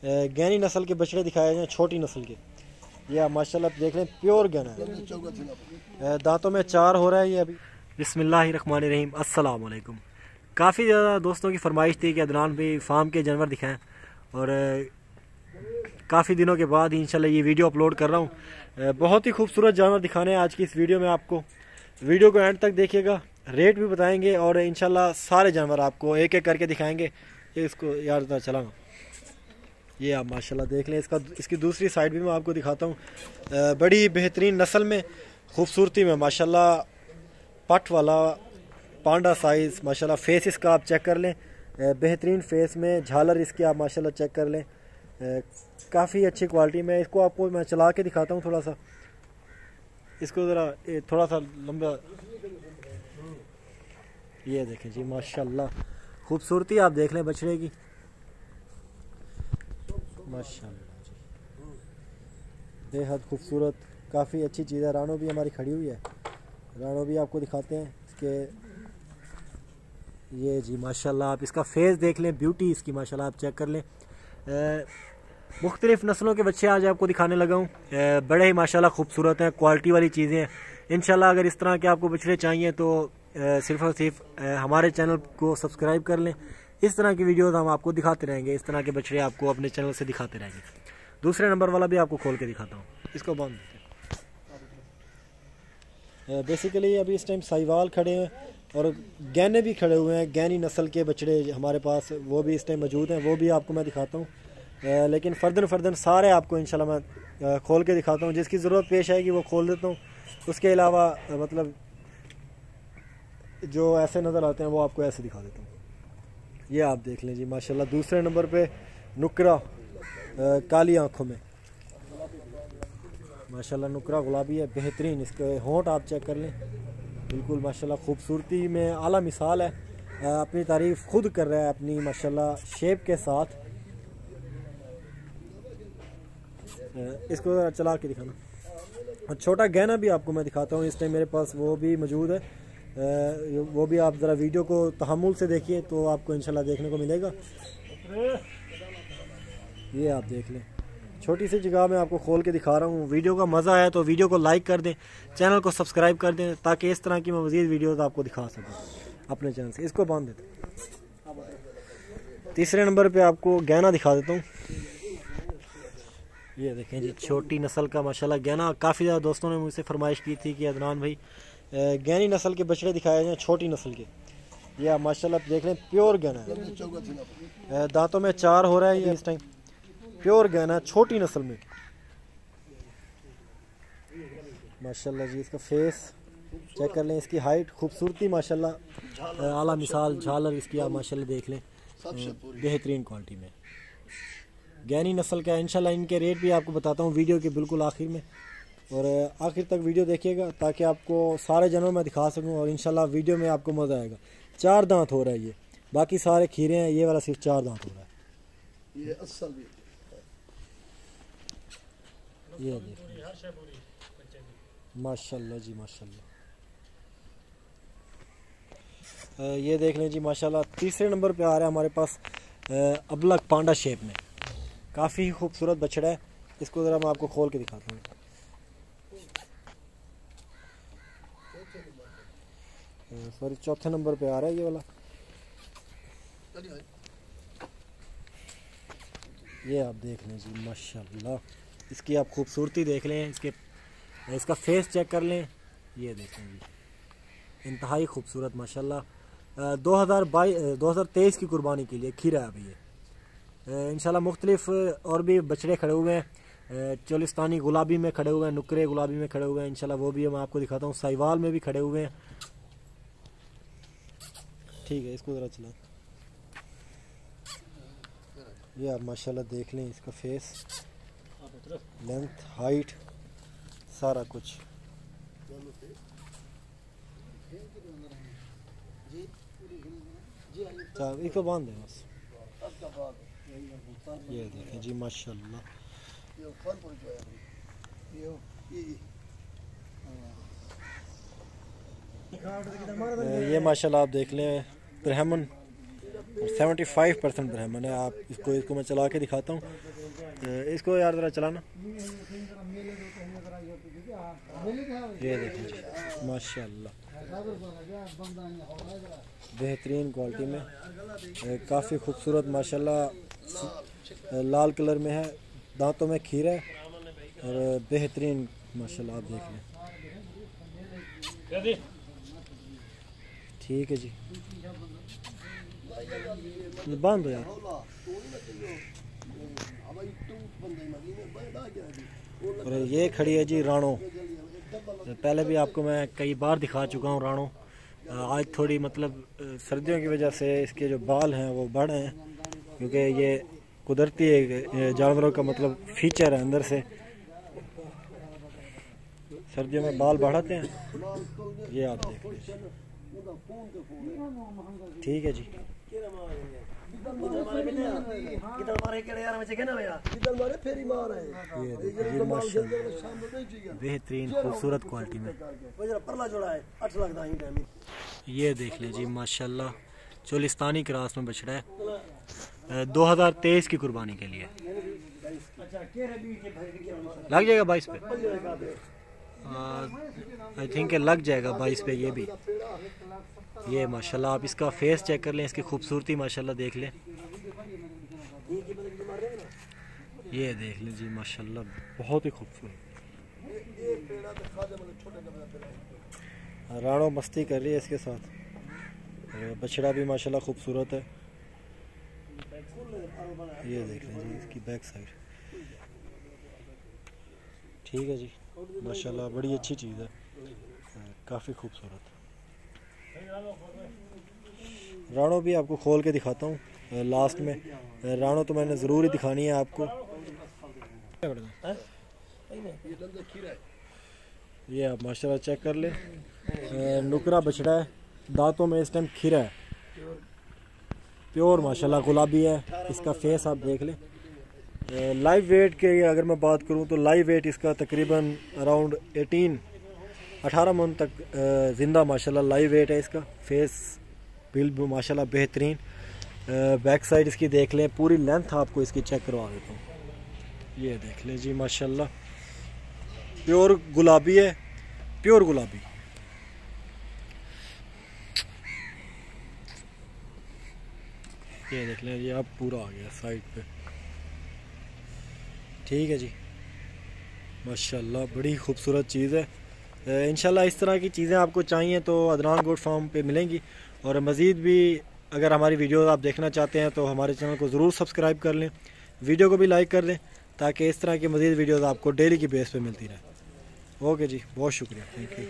गैनी नस्ल के बछड़े दिखाए हैं, छोटी नस्ल के। ये आप माशाल्लाह देख लें, प्योर गैना है। दांतों में 4 हो रहा है ये अभी। बिस्मिल्लाहिर्रहमानिर्रहीम, अस्सलाम वालेकुम। काफ़ी ज़्यादा दोस्तों की फरमाइश थी कि अदनान भाई फार्म के जानवर दिखाएं, और काफ़ी दिनों के बाद इंशाल्लाह ये वीडियो अपलोड कर रहा हूँ। बहुत ही खूबसूरत जानवर दिखाने हैं आज की इस वीडियो में आपको। वीडियो को एंड तक देखिएगा, रेट भी बताएंगे और इंशाल्लाह सारे जानवर आपको एक एक करके दिखाएंगे। ये इसको यार चलाना, ये आप माशाल्लाह देख लें। इसकी दूसरी साइड भी मैं आपको दिखाता हूँ। बड़ी बेहतरीन नस्ल में, खूबसूरती में माशाल्लाह, पट वाला पांडा साइज़ माशाल्लाह। फेस इसका आप चेक कर लें, बेहतरीन फेस में झालर इसकी आप माशाल्लाह चेक कर लें, काफ़ी अच्छी क्वालिटी में। इसको आपको मैं चला के दिखाता हूँ थोड़ा सा, इसको ज़रा थोड़ा सा लंबा। ये देखें जी माशाल्लाह, खूबसूरती आप देख लें बछड़े की माशाल्लाह जी, बेहद खूबसूरत, काफ़ी अच्छी चीज़ है। रानो भी हमारी खड़ी हुई है, रानो भी आपको दिखाते हैं इसके। ये जी माशाल्लाह, आप इसका फेस देख लें, ब्यूटी इसकी माशाल्लाह आप चेक कर लें। मुख्तलिफ़ नस्लों के बच्चे आज आपको दिखाने लगा हूँ, बड़े ही माशाल्लाह खूबसूरत हैं, क्वालिटी वाली चीज़ें हैं। इंशाल्लाह अगर इस तरह के आपको बछड़े चाहिए तो सिर्फ़ और सिर्फ हमारे चैनल को सब्सक्राइब कर लें। इस तरह की वीडियोज़ हम आपको दिखाते रहेंगे, इस तरह के बछड़े आपको अपने चैनल से दिखाते रहेंगे। दूसरे नंबर वाला भी आपको खोल के दिखाता हूँ, इसको बंद। बेसिकली अभी इस टाइम साहिवाल खड़े हैं और गैने भी खड़े हुए हैं। गैनी नस्ल के बछड़े हमारे पास वो भी इस टाइम मौजूद हैं, वो भी आपको मैं दिखाता हूँ। लेकिन फ़र्दन सारे आपको इंशाल्लाह मैं खोल के दिखाता हूँ। जिसकी ज़रूरत पेश आएगी वो खोल देता हूँ। उसके अलावा मतलब जो ऐसे नज़र आते हैं वो आपको ऐसे दिखा देता हूँ। ये आप देख लें जी माशाल्लाह। दूसरे नंबर पे नुकरा काली आँखों में माशाल्लाह, नुकरा गुलाबी है, बेहतरीन। इसके होंठ आप चेक कर लें, बिल्कुल माशाल्लाह खूबसूरती में आला मिसाल है। अपनी तारीफ़ खुद कर रहा है अपनी माशाल्लाह शेप के साथ। इसको चला के दिखाना। और छोटा गहना भी आपको मैं दिखाता हूँ, इस टाइम मेरे पास वो भी मौजूद है। वो भी आप ज़रा वीडियो को तहम्मुल से देखिए तो आपको इंशाल्लाह देखने को मिलेगा। ये आप देख लें, छोटी सी जगह में आपको खोल के दिखा रहा हूँ। वीडियो का मज़ा आया तो वीडियो को लाइक कर दें, चैनल को सब्सक्राइब कर दें, ताकि इस तरह की मैं मज़ीद वीडियोस आपको दिखा सकूँ अपने चैनल से। इसको बांध देते हैं। तीसरे नंबर पे आपको गहना दिखा देता हूँ। ये देखें जी, छोटी नस्ल का माशाल्लाह गहना। काफ़ी ज़्यादा दोस्तों ने मुझसे फरमाइश की थी कि अदनान भाई गहनी नस्ल के बछड़े दिखाए जाएँ, छोटी नस्ल के। ये आप माशाल्लाह देख लें, प्योर गहना है। दांतों में 4 हो रहा है ये इस टाइम, प्योर गहना, छोटी नस्ल में माशाल्लाह जी। इसका फेस चेक कर लें, इसकी हाइट, खूबसूरती माशाल्लाह आला मिसाल, झालर इसकी आप माशाल्लाह देख लें, बेहतरीन क्वालिटी में गैनी नस्ल का। इंशाल्लाह इनके रेट भी आपको बताता हूँ वीडियो के बिल्कुल आखिर में, और आखिर तक वीडियो देखिएगा ताकि आपको सारे जानवर मैं दिखा सकूँ, और इंशाल्लाह वीडियो में आपको मज़ा आएगा। 4 दांत हो रहा है ये, बाकी सारे खीरे हैं, ये वाला सिर्फ 4 दांत हो रहा है। ये असल भी ये माशाल्लाह जी माशाल्लाह। ये देख लें जी माशाल्लाह। तीसरे नंबर पे आ रहा है हमारे पास अबलग पांडा शेप में, काफ़ी खूबसूरत बछड़ा है। इसको ज़रा मैं आपको खोल के दिखाता हूँ। सॉरी, चौथे नंबर पे आ रहा है ये वाला। ये आप देख लें जी माशाल्लाह, इसकी आप खूबसूरती देख लें, इसका फेस चेक कर लें। ये देखें जी, इंतहाई खूबसूरत माशाल्लाह। 2023 की कुर्बानी के लिए खीरा है अभी ये। इंशाल्लाह मुख्तलिफ और भी बछड़े खड़े हुए हैं, चोलिस्तानी गुलाबी में खड़े हुए हैं, नुकरे गुलाबी में खड़े हुए हैं। इंशाल्लाह वो भी मैं आपको दिखाता हूँ। साहिवाल में भी खड़े हुए हैं। ठीक है, इसको ज़रा चला। ये आप माशाल्लाह देख लें, इसका फेस, लेंथ, हाइट, सारा कुछ। इसको बांध दें बस। ये देखें जी माशाल्लाह, ये माशाल्लाह आप देख लें, ब्राह्मण और 75% ब्राह्मण है। आप इसको मैं चला के दिखाता हूँ। इसको यार ज़रा चलाना। ये देखें जी, माशाल्लाह बेहतरीन क्वालिटी में, काफ़ी खूबसूरत माशाल्लाह, लाल कलर में है, दांतों में खीर है और बेहतरीन माशाल्लाह। आप देख लें। ठीक है जी, बांध दो यार। और ये खड़ी है जी राणो। पहले भी आपको मैं कई बार दिखा चुका हूँ राणो। आज थोड़ी मतलब सर्दियों की वजह से इसके जो बाल हैं वो बढ़ हैं, क्योंकि ये कुदरती जानवरों का मतलब फीचर है अंदर से, सर्दियों में बाल बढ़ाते हैं। ये आप देख लीजिए। ठीक है जी। बेहतरीन खूबसूरत क्वालिटी में। ये देख लीजिए माशाल्लाह, चोलिस्तानी क्रॉस में बछड़ा है, 2023 की कुर्बानी के लिए। लग जाएगा 22 पे, आई थिंक लग जाएगा 22 पे ये भी। ये माशाल्लाह आप इसका फेस चेक कर लें, इसकी खूबसूरती माशाल्लाह देख लें। ये देख लीजिए माशाल्लाह, बहुत ही खूबसूरत। राणो मस्ती कर रही है इसके साथ। बछड़ा भी माशाल्लाह खूबसूरत है। ये देख लीजिए इसकी बैक साइड। ठीक है जी, माशाल्लाह बड़ी अच्छी चीज़ है, काफ़ी खूबसूरत। राणो भी आपको खोल के दिखाता हूँ लास्ट में। राणो तो मैंने ज़रूर ही दिखानी है आपको। ये आप माशाल्लाह चेक कर ले, नुकरा बछड़ा है, दांतों में इस टाइम खीरा है, प्योर माशाल्लाह गुलाबी है। इसका फेस आप देख लें। लाइव वेट के अगर मैं बात करूं तो लाइव वेट इसका तकरीबन अराउंड 18 मन तक ज़िंदा माशाल्लाह लाइव वेट है इसका। फेस बिल्ड माशाल्लाह बेहतरीन। बैक साइड इसकी देख लें, पूरी लेंथ आपको इसकी चेक करवा देता हूँ। ये देख लें जी माशाल्लाह, प्योर गुलाबी है, प्योर गुलाबी। ये देख लें, ये अब पूरा आ गया साइड पे। ठीक है जी, माशाल्लाह बड़ी खूबसूरत चीज़ है। इंशाल्लाह इस तरह की चीज़ें आपको चाहिए तो अदनान गोट फार्म पे मिलेंगी। और मज़ीद भी अगर हमारी वीडियो आप देखना चाहते हैं तो हमारे चैनल को ज़रूर सब्सक्राइब कर लें, वीडियो को भी लाइक कर दें, ताकि इस तरह की मज़ीद वीडियोज़ आपको डेली की बेस पे मिलती रहे। ओके जी, बहुत शुक्रिया, थैंक यू।